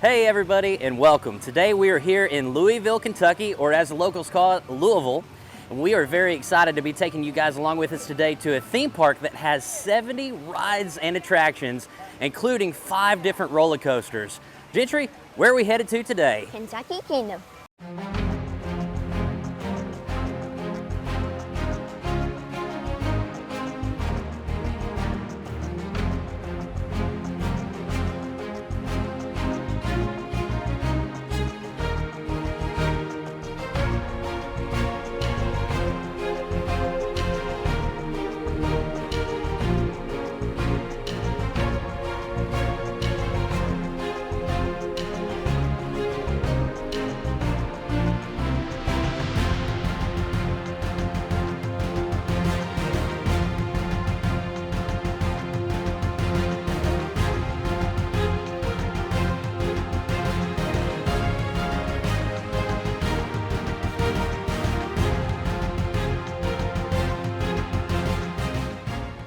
Hey everybody, and welcome. Today we are here in Louisville, Kentucky, or as the locals call it, Louisville. And we are very excited to be taking you guys along with us today to a theme park that has 70 rides and attractions, including 5 different roller coasters. Gentry, where are we headed to today? Kentucky Kingdom.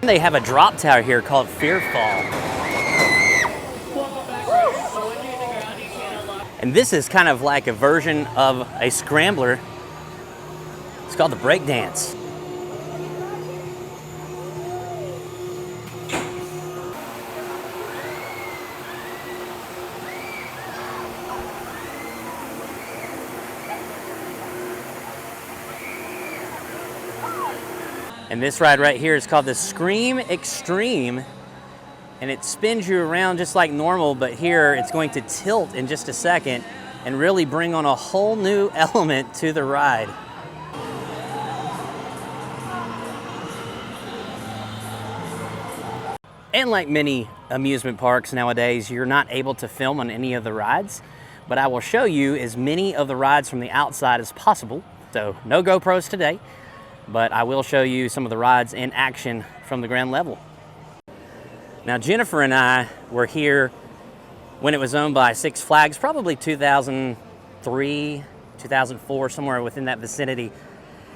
They have a drop tower here called Fearfall. And this is kind of like a version of a scrambler. It's called the breakdance. And this ride right here is called the Scream Extreme, and it spins you around just like normal, but here it's going to tilt in just a second and really bring on a whole new element to the ride. And like many amusement parks nowadays, you're not able to film on any of the rides, but I will show you as many of the rides from the outside as possible. So no GoPros today, but I will show you some of the rides in action from the ground level. Now, Jennifer and I were here when it was owned by Six Flags, probably 2003, 2004, somewhere within that vicinity.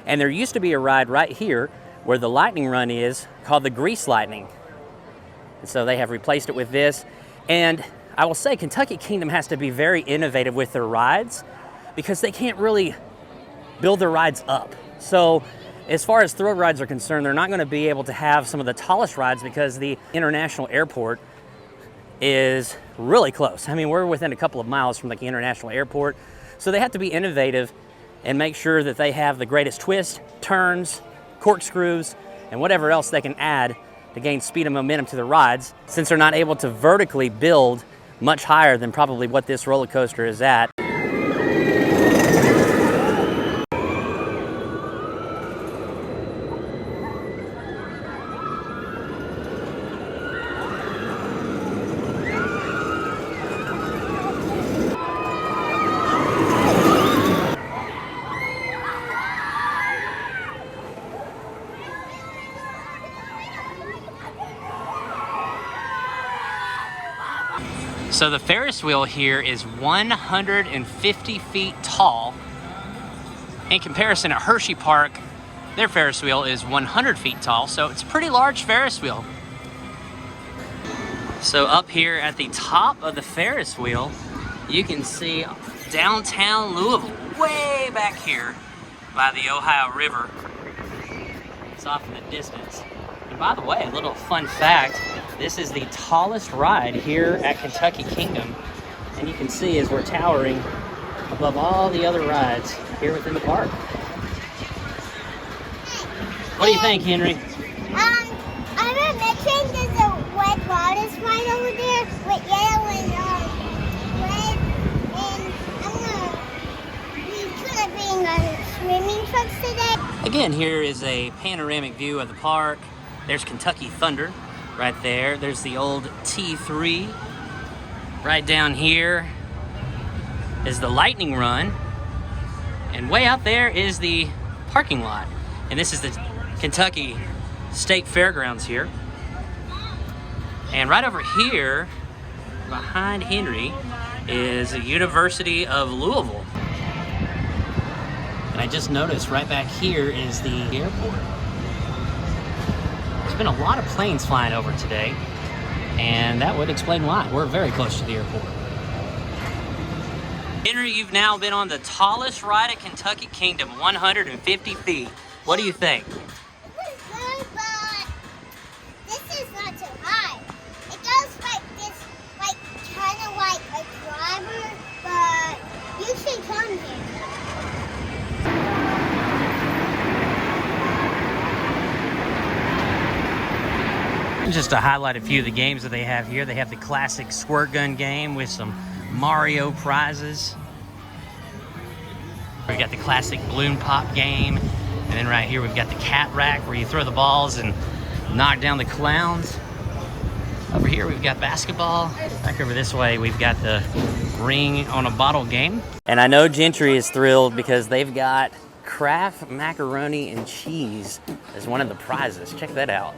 And there used to be a ride right here where the lightning run is called the Grease Lightning. And so they have replaced it with this. And I will say Kentucky Kingdom has to be very innovative with their rides because they can't really build their rides up. So as far as thrill rides are concerned, they're not going to be able to have some of the tallest rides because the international airport is really close. I mean, we're within a couple of miles from the international airport. So they have to be innovative and make sure that they have the greatest twists, turns, corkscrews, and whatever else they can add to gain speed and momentum to the rides, since they're not able to vertically build much higher than probably what this roller coaster is at. So the Ferris wheel here is 150 feet tall. In comparison at Hershey Park, their Ferris wheel is 100 feet tall, so it's a pretty large Ferris wheel. So up here at the top of the Ferris wheel, you can see downtown Louisville, way back here by the Ohio River. It's off in the distance. And by the way, a little fun fact, this is the tallest ride here at Kentucky Kingdom. And you can see as we're towering above all the other rides here within the park. What do you think, Henry? I'm mentioning there's a white water slide over there with yellow and red. And we're gonna bring our swimming trucks today. Again, here is a panoramic view of the park. There's Kentucky Thunder right there. There's the old T3. Right down here is the lightning run. And way out there is the parking lot. And this is the Kentucky State Fairgrounds here. And right over here, behind Henry, is the University of Louisville. And I just noticed right back here is the airport. There's been a lot of planes flying over today, and that would explain why. We're very close to the airport. Henry, you've now been on the tallest ride at Kentucky Kingdom, 150 feet. What do you think? This is good, but this is not too high. It goes like this, like kind of like a driver, but you should come here. Just to highlight a few of the games that they have here, they have the classic squirt gun game with some Mario prizes. We've got the classic balloon pop game, and then right here we've got the cat rack where you throw the balls and knock down the clowns. Over here we've got basketball. Back over this way we've got the ring on a bottle game. And I know Gentry is thrilled because they've got Kraft macaroni and cheese as one of the prizes. Check that out.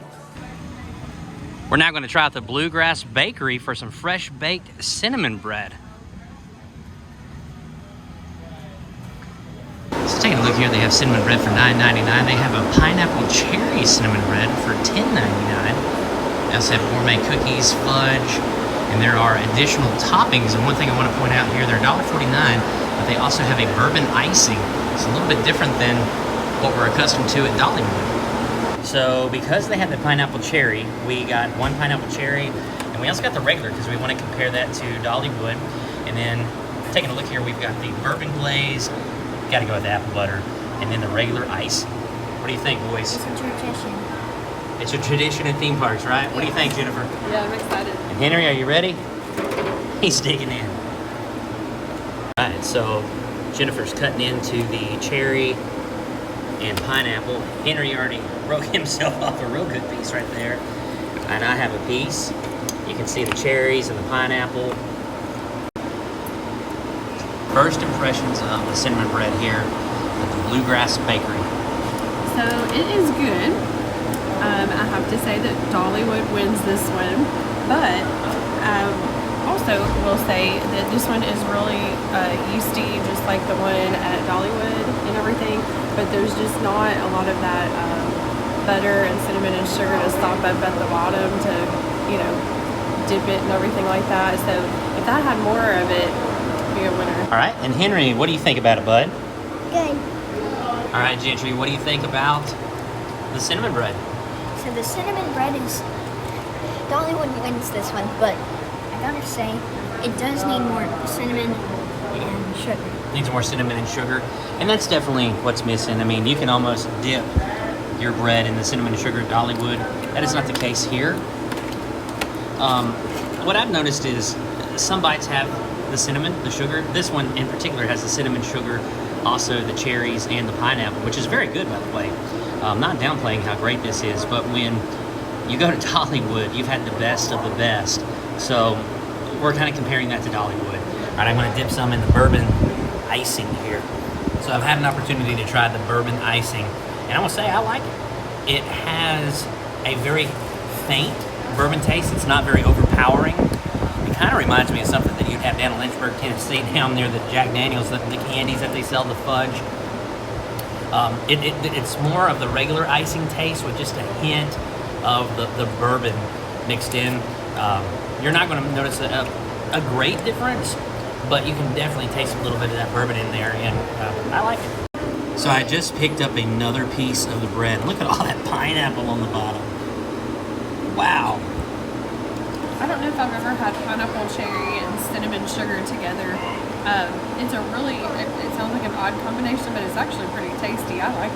We're now going to try out the Bluegrass Bakery for some fresh baked cinnamon bread. So taking a look here, they have cinnamon bread for $9.99. They have a pineapple cherry cinnamon bread for $10.99. They also have gourmet cookies, fudge, and there are additional toppings. And one thing I want to point out here, they're $1.49, but they also have a bourbon icing. It's a little bit different than what we're accustomed to at Dollywood. So because they have the pineapple cherry, we got one pineapple cherry, and we also got the regular because we want to compare that to Dollywood. And then taking a look here, we've got the bourbon glaze, got to go with the apple butter, and then the regular ice. What do you think, boys? It's a tradition. It's a tradition in theme parks, right? What do you think, Jennifer? Yeah, I'm excited. And Henry, are you ready? He's digging in. All right, so Jennifer's cutting into the cherry and pineapple. Henry already broke himself off a real good piece right there. And I have a piece. You can see the cherries and the pineapple. First impressions of the cinnamon bread here at the Bluegrass Bakery. So it is good. I have to say that Dollywood wins this one, but also will say that this one is really yeasty, just like the one at Dollywood and everything, but there's just not a lot of that butter and cinnamon and sugar to stop up at the bottom to, you know, dip it and everything like that. So if that had more of it, it'd be a winner. All right, and Henry, what do you think about it, bud? Good. All right, Gentry, what do you think about the cinnamon bread? So the cinnamon bread is, Dollywood wins this one, but I gotta say, it does need more cinnamon and sugar. Needs more cinnamon and sugar, and that's definitely what's missing. I mean, you can almost dip your bread in the cinnamon and sugar at Dollywood. That is not the case here. What I've noticed is some bites have the cinnamon, the sugar. This one in particular has the cinnamon, sugar, also the cherries and the pineapple, which is very good, by the way. I'm not downplaying how great this is, but when you go to Dollywood, you've had the best of the best. So we're kind of comparing that to Dollywood. All right, I'm going to dip some in the bourbon icing here. So I've had an opportunity to try the bourbon icing, and I will say I like it. It has a very faint bourbon taste. It's not very overpowering. It kind of reminds me of something that you'd have down in Lynchburg, Tennessee, down near the Jack Daniels, the candies that they sell, the fudge. It's more of the regular icing taste with just a hint of the bourbon mixed in. You're not going to notice a great difference, but you can definitely taste a little bit of that bourbon in there, and I like it. So I just picked up another piece of the bread. Look at all that pineapple on the bottom. Wow. I don't know if I've ever had pineapple, cherry, and cinnamon sugar together. It's a really, it sounds like an odd combination, but it's actually pretty tasty. I like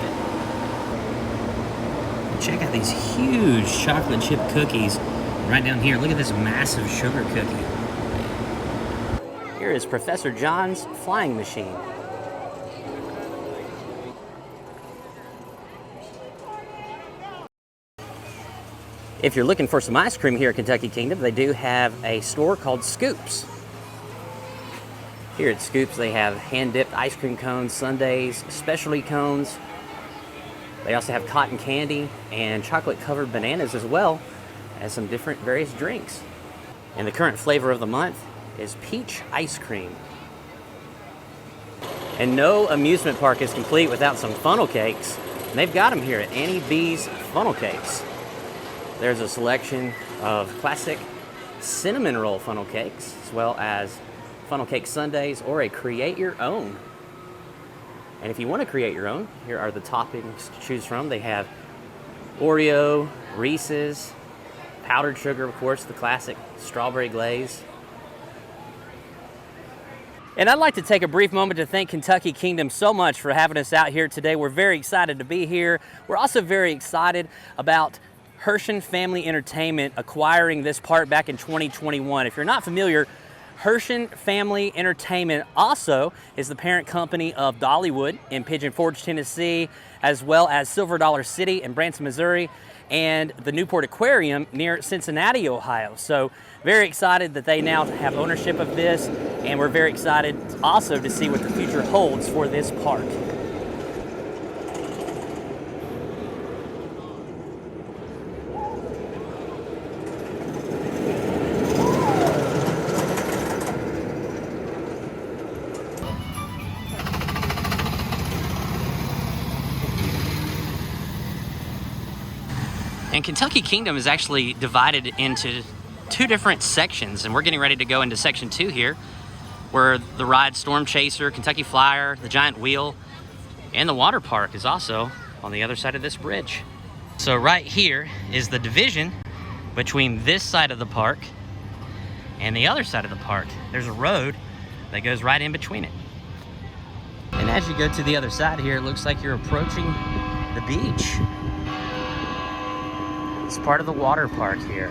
it. Check out these huge chocolate chip cookies. Right down here, look at this massive sugar cookie. Here is Professor John's flying machine. If you're looking for some ice cream here at Kentucky Kingdom, they do have a store called Scoops. Here at Scoops, they have hand-dipped ice cream cones, sundaes, specialty cones. They also have cotton candy and chocolate-covered bananas, as well as some different various drinks. And the current flavor of the month is peach ice cream. And no amusement park is complete without some funnel cakes. And they've got them here at Annie B's Funnel Cakes. There's a selection of classic cinnamon roll funnel cakes, as well as funnel cake sundaes, or a create your own. And if you want to create your own, here are the toppings to choose from. They have Oreo, Reese's, powdered sugar, of course, the classic strawberry glaze. And I'd like to take a brief moment to thank Kentucky Kingdom so much for having us out here today. We're very excited to be here. We're also very excited about Hershon Family Entertainment acquiring this park back in 2021. If you're not familiar, Hershon Family Entertainment also is the parent company of Dollywood in Pigeon Forge, Tennessee, as well as Silver Dollar City in Branson, Missouri, and the Newport Aquarium near Cincinnati, Ohio. So very excited that they now have ownership of this, and we're very excited also to see what the future holds for this park. And Kentucky Kingdom is actually divided into two different sections, and we're getting ready to go into section 2 here, where the ride Storm Chaser, Kentucky Flyer, the Giant Wheel, and the water park is also on the other side of this bridge. So right here is the division between this side of the park and the other side of the park. There's a road that goes right in between it. And as you go to the other side here, it looks like you're approaching the beach. It's part of the water park here,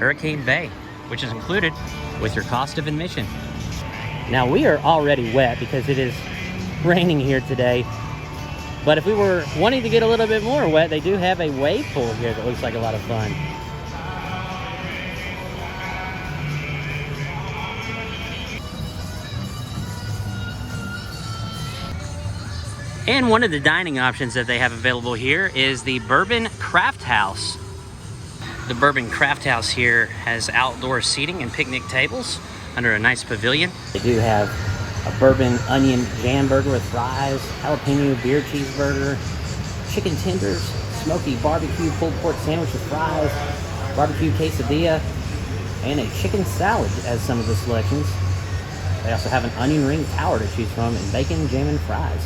Hurricane Bay, which is included with your cost of admission. Now we are already wet because it is raining here today, but if we were wanting to get a little bit more wet, they do have a wave pool here that looks like a lot of fun. And one of the dining options that they have available here is the Bourbon Craft House. The Bourbon Craft House here has outdoor seating and picnic tables under a nice pavilion. They do have a bourbon onion jam burger with fries, jalapeno beer cheeseburger, chicken tenders, smoky barbecue pulled pork sandwich with fries, barbecue quesadilla, and a chicken salad as some of the selections. They also have an onion ring tower to choose from and bacon, jam, and fries.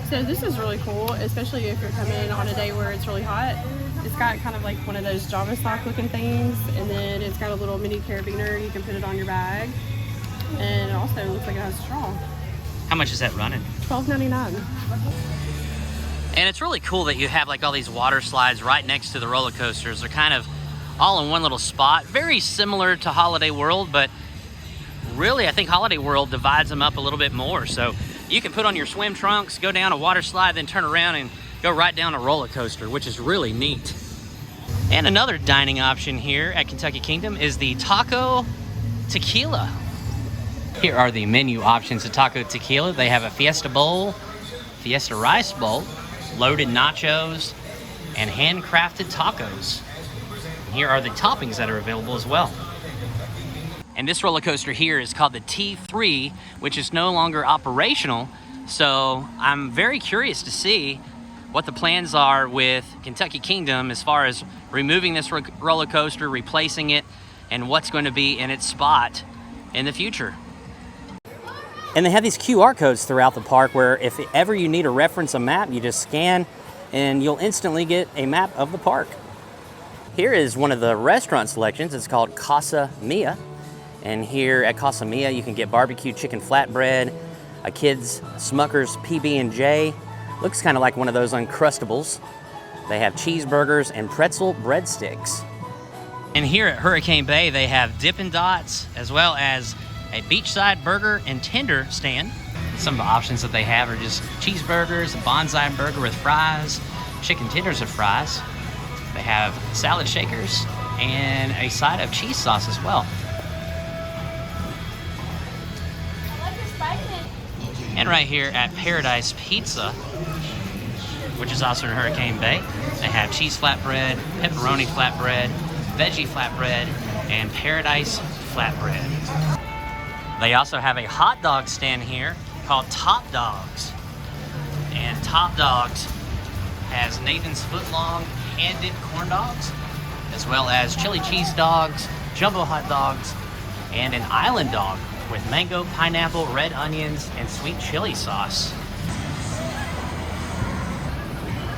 So this is really cool, especially if you're coming on a day where it's really hot. It's got kind of like one of those Java stock looking things, and then it's got a little mini carabiner. You can put it on your bag, and it also looks like it has a straw. How much is that running? $12.99. And it's really cool that you have like all these water slides right next to the roller coasters. They're kind of all in one little spot. Very similar to Holiday World, but really I think Holiday World divides them up a little bit more. So you can put on your swim trunks, go down a water slide, then turn around and go right down a roller coaster, which is really neat. And another dining option here at Kentucky Kingdom is the Taco Tequila. Here are the menu options of Taco Tequila. They have a Fiesta Bowl, Fiesta Rice Bowl, loaded nachos, and handcrafted tacos. And here are the toppings that are available as well. And this roller coaster here is called the T3, which is no longer operational. So I'm very curious to see what the plans are with Kentucky Kingdom as far as removing this roller coaster, replacing it, and what's going to be in its spot in the future. And they have these QR codes throughout the park where if ever you need to reference a map, you just scan and you'll instantly get a map of the park. Here is one of the restaurant selections. It's called Casa Mia. And here at Casa Mia, you can get barbecue chicken flatbread, a kid's Smucker's PB&J. Looks kind of like one of those Uncrustables. They have cheeseburgers and pretzel breadsticks. And here at Hurricane Bay, they have Dippin' Dots, as well as a beachside burger and tender stand. Some of the options that they have are just cheeseburgers, a bonsai burger with fries, chicken tenders with fries. They have salad shakers and a side of cheese sauce as well. And right here at Paradise Pizza, which is also in Hurricane Bay, they have cheese flatbread, pepperoni flatbread, veggie flatbread, and paradise flatbread. They also have a hot dog stand here called Top Dogs. And Top Dogs has Nathan's foot-long hand-dipped corn dogs, as well as chili cheese dogs, jumbo hot dogs, and an island dog with mango, pineapple, red onions, and sweet chili sauce.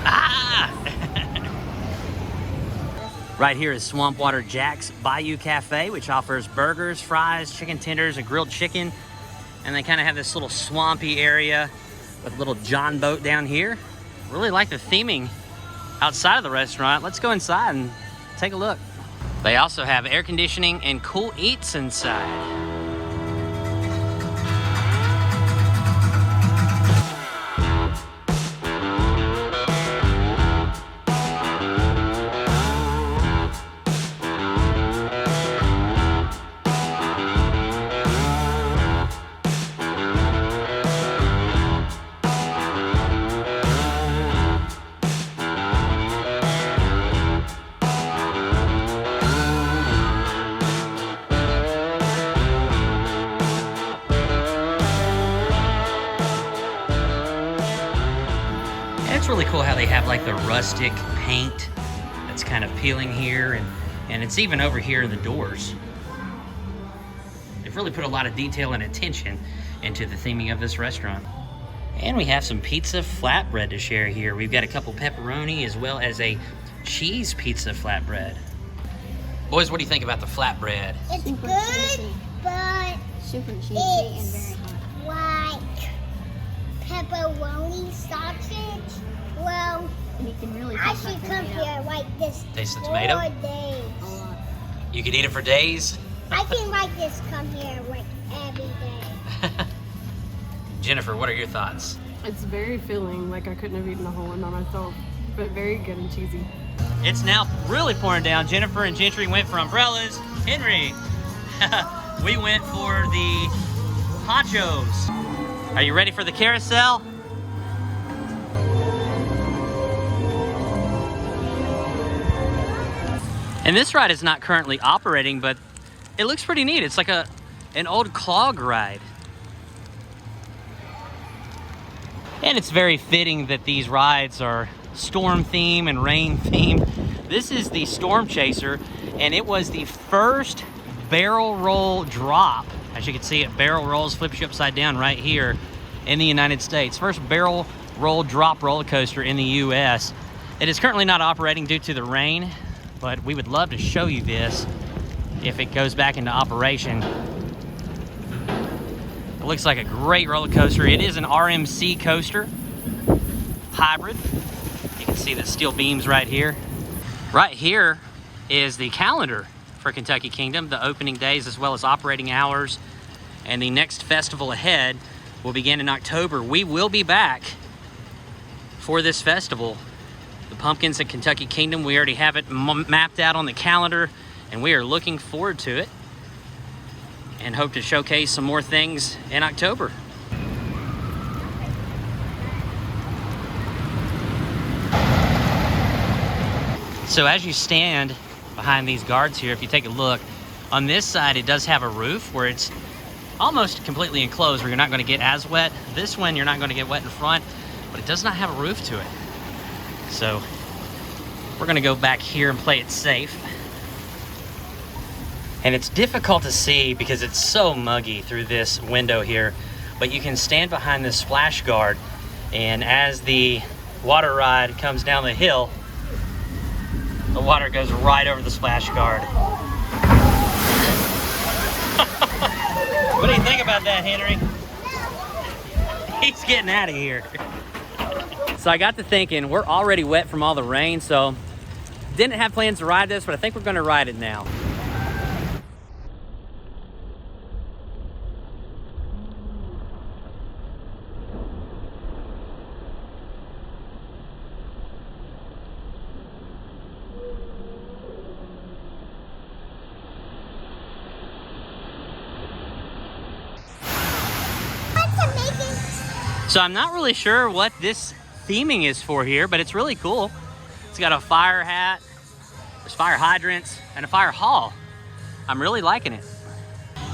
Ah! Right here is Swampwater Jack's Bayou Cafe, which offers burgers, fries, chicken tenders, and grilled chicken. And they kind of have this little swampy area with a little John boat down here. Really like the theming outside of the restaurant. Let's go inside and take a look. They also have air conditioning and cool eats inside. It's really cool how they have like the rustic paint that's kind of peeling here, and it's even over here in the doors. They've really put a lot of detail and attention into the theming of this restaurant. And we have some pizza flatbread to share here. We've got a couple pepperoni as well as a cheese pizza flatbread. Boys, what do you think about the flatbread? It's Super good, cheesy. but Super cheesy and very hot. like pepperoni sausage. Well, You can really I taste should that come tomato. here like this Taste the 4 tomato? days. A lot. You could eat it for days. I can like this come here like every day. Jennifer, what are your thoughts? It's very filling, like I couldn't have eaten a whole one by myself, but very good and cheesy. It's now really pouring down. Jennifer and Gentry went for umbrellas. Henry, we went for the ponchos. Are you ready for the carousel? And this ride is not currently operating, but it looks pretty neat. It's like an old clog ride. And it's very fitting that these rides are storm theme and rain theme. This is the Storm Chaser, and it was the first barrel roll drop. As you can see, it barrel rolls, flips you upside down right here in the United States. First barrel roll drop roller coaster in the US. It is currently not operating due to the rain, but we would love to show you this if it goes back into operation. It looks like a great roller coaster. It is an RMC coaster, hybrid. You can see the steel beams right here. Right here is the calendar for Kentucky Kingdom, the opening days as well as operating hours. And the next festival ahead will begin in October. We will be back for this festival. The Pumpkins at Kentucky Kingdom, we already have it mapped out on the calendar, and we are looking forward to it and hope to showcase some more things in October. So as you stand behind these guards here, if you take a look, on this side it does have a roof where it's almost completely enclosed, where you're not going to get as wet. This one you're not going to get wet in front, but it does not have a roof to it. So we're going to go back here and play it safe. And it's difficult to see because it's so muggy through this window here, but you can stand behind this splash guard, and as the water ride comes down the hill, the water goes right over the splash guard. What do you think about that, Henry? He's getting out of here. So I got to thinking, we're already wet from all the rain, so didn't have plans to ride this, but I think we're going to ride it now. So I'm not really sure what this theming is for here, but it's really cool. It's got a fire hat, there's fire hydrants, and a fire hall. I'm really liking it.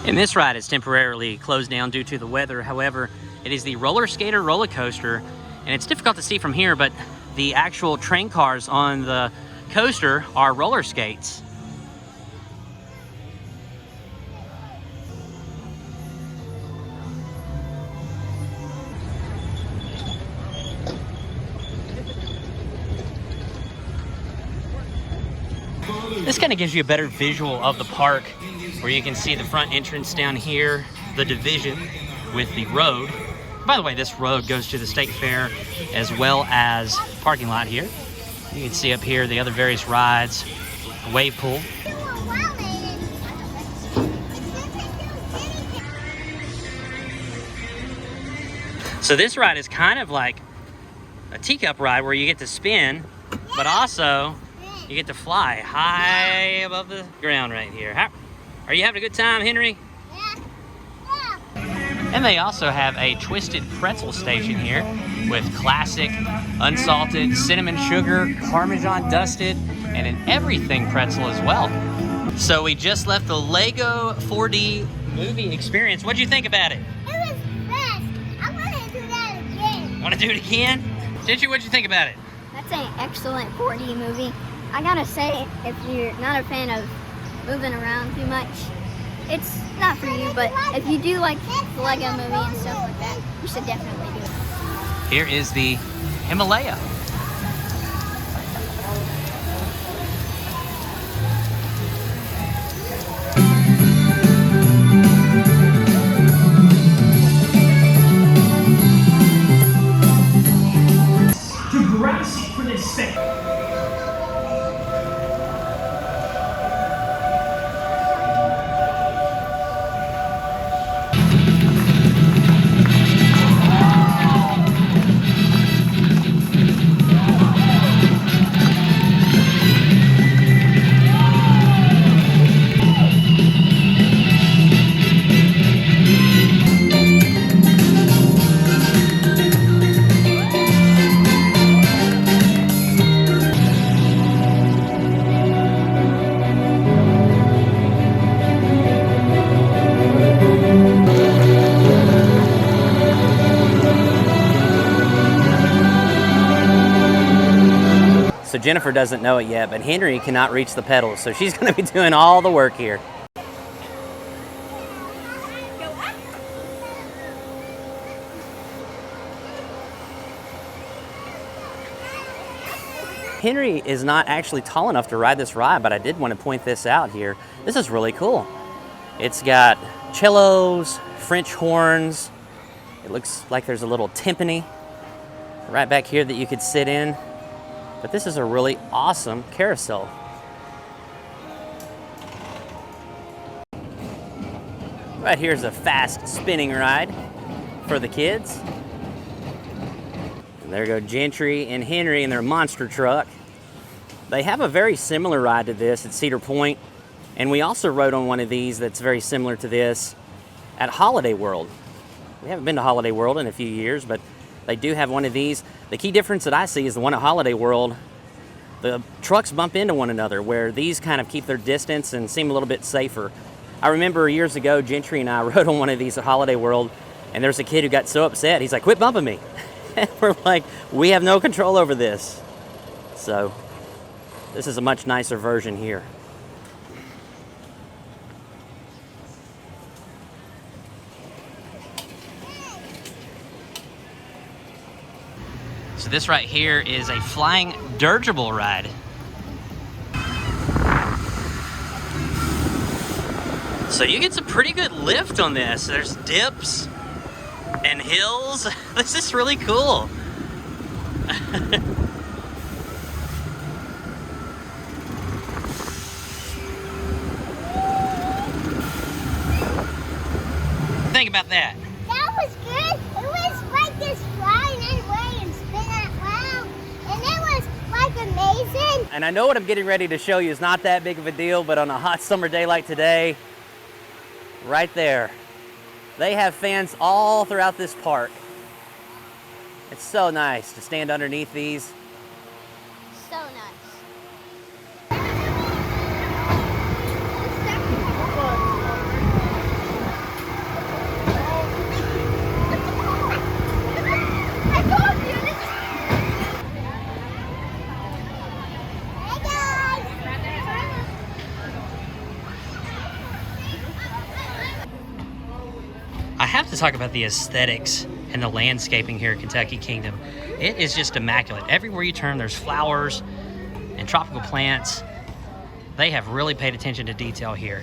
And this ride is temporarily closed down due to the weather. However, it is the Roller Skater roller coaster, and it's difficult to see from here, but the actual train cars on the coaster are roller skates. This kind of gives you a better visual of the park, where you can see the front entrance down here, the division with the road. By the way, this road goes to the state fair as well as parking lot here. You can see up here the other various rides, wave pool. So this ride is kind of like a teacup ride where you get to spin, but also you get to fly high above the ground right here. Are you having a good time, Henry? And they also have a twisted pretzel station here with classic, unsalted, cinnamon sugar, Parmesan dusted, and an everything pretzel as well. So we just left the Lego 4D movie experience. What'd you think about it? It was best. I want to do that again. Want to do it again? Gigi, what'd you think about it? That's an excellent 4D movie. I gotta say, if you're not a fan of moving around too much, it's not for you, but if you do like the Lego movie and stuff like that, you should definitely do it. Here is the Himalaya. To grasp for this second. So Jennifer doesn't know it yet, but Henry cannot reach the pedals, so she's going to be doing all the work here. Henry is not actually tall enough to ride this ride, but I did want to point this out here. This is really cool. It's got cellos, French horns. It looks like there's a little timpani right back here that you could sit in. But this is a really awesome carousel. Right here's a fast spinning ride for the kids. And there go Gentry and Henry in their monster truck. They have a very similar ride to this at Cedar Point, and we also rode on one of these that's very similar to this at Holiday World. We haven't been to Holiday World in a few years, but they do have one of these. The key difference that I see is the one at Holiday World, the trucks bump into one another, where these kind of keep their distance and seem a little bit safer. I remember years ago, Gentry and I rode on one of these at Holiday World, and there's a kid who got so upset. He's like, "Quit bumping me." And we're like, we have no control over this. So this is a much nicer version here. So this right here is a flying dirigible ride. So you get some pretty good lift on this. There's dips and hills. This is really cool. Think about that. That was good. It was like this flying anyway and spin that round. And it was like amazing. And I know what I'm getting ready to show you is not that big of a deal, but on a hot summer day like today, right there, they have fans all throughout this park. It's so nice to stand underneath these. So nice. I have to talk about the aesthetics and the landscaping here at Kentucky Kingdom. It is just immaculate. Everywhere you turn, there's flowers and tropical plants. They have really paid attention to detail here.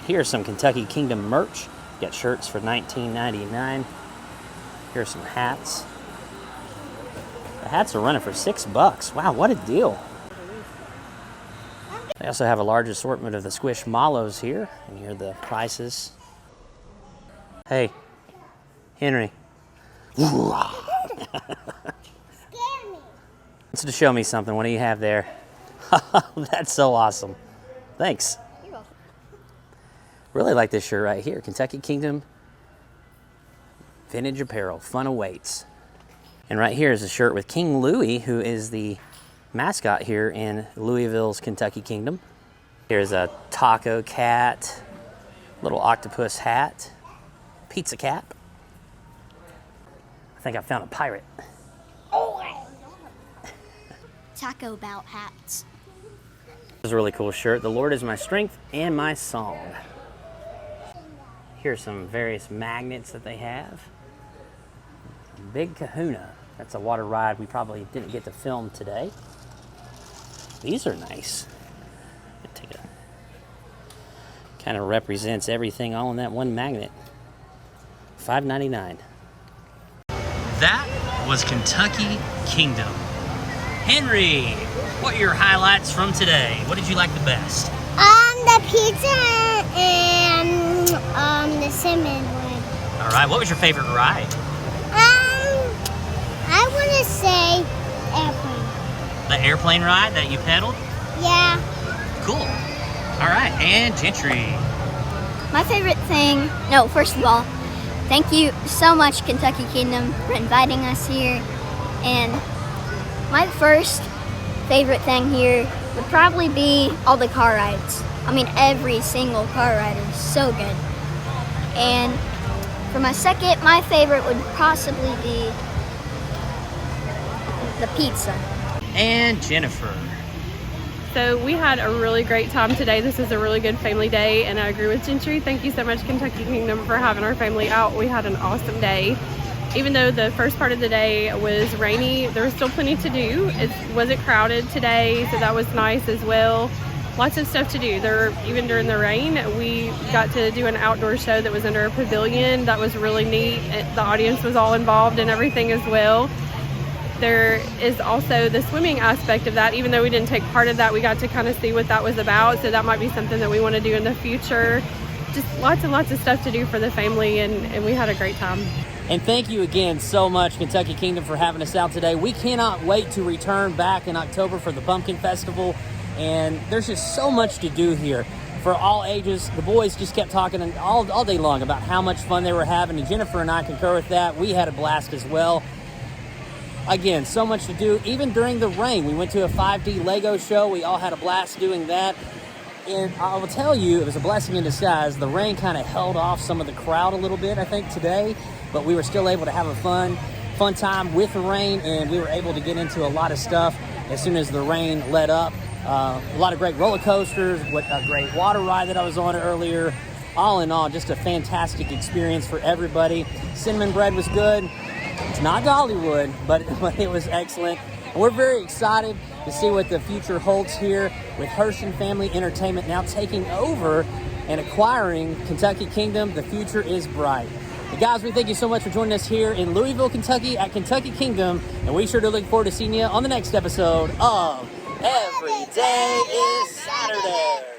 Here's some Kentucky Kingdom merch. Got shirts for $19.99. Here's some hats. The hats are running for $6. Wow, what a deal. They also have a large assortment of the Squishmallows here, and here are the prices. Hey, Henry. Scare me. Wants to show me something. What do you have there? That's so awesome. Thanks. You're welcome. Really like this shirt right here. Kentucky Kingdom Vintage Apparel. Fun awaits. And right here is a shirt with King Louie, who is the mascot here in Louisville's Kentucky Kingdom. Here's a taco cat, little octopus hat, pizza cap. I think I found a pirate. Taco Bout hats. This is a really cool shirt. The Lord is my strength and my song. Here's some various magnets that they have. Big Kahuna. That's a water ride we probably didn't get to film today. These are nice. Take a, kind of represents everything all in that one magnet. $5.99. That was Kentucky Kingdom. Henry, what are your highlights from today? What did you like the best? The pizza and the cinnamon one. All right, what was your favorite ride? I want to say airplane. The airplane ride that you pedaled? Yeah. Cool. All right, and Gentry. My favorite thing, no, first of all, thank you so much, Kentucky Kingdom, for inviting us here. And my first favorite thing here would probably be all the car rides. I mean, every single car ride is so good. And for my second, my favorite would possibly be the pizza. And Jennifer. So we had a really great time today. This is a really good family day, and I agree with Gentry. Thank you so much, Kentucky Kingdom, for having our family out. We had an awesome day. Even though the first part of the day was rainy, there was still plenty to do. It wasn't crowded today, so that was nice as well. Lots of stuff to do. Even during the rain, we got to do an outdoor show that was under a pavilion. That was really neat. The audience was all involved and everything as well. There is also the swimming aspect of that. Even though we didn't take part of that, we got to kind of see what that was about. So that might be something that we want to do in the future. Just lots and lots of stuff to do for the family, and we had a great time. And thank you again so much, Kentucky Kingdom, for having us out today. We cannot wait to return back in October for the Pumpkin Festival. And there's just so much to do here for all ages. The boys just kept talking all day long about how much fun they were having, and Jennifer and I concur with that. We had a blast as well. Again, so much to do. Even during the rain, we went to a 5D Lego show. We all had a blast doing that. And I will tell you, it was a blessing in disguise. The rain kind of held off some of the crowd a little bit, I think, today. But we were still able to have a fun time with the rain, and we were able to get into a lot of stuff as soon as the rain let up. A lot of great roller coasters, a great water ride that I was on earlier. All in all, just a fantastic experience for everybody. Cinnamon bread was good. It's not Dollywood, but it was excellent. And we're very excited to see what the future holds here with Hirsch and Family Entertainment now taking over and acquiring Kentucky Kingdom. The future is bright. But guys, we thank you so much for joining us here in Louisville, Kentucky at Kentucky Kingdom. And we sure do look forward to seeing you on the next episode of Every Day is Saturday.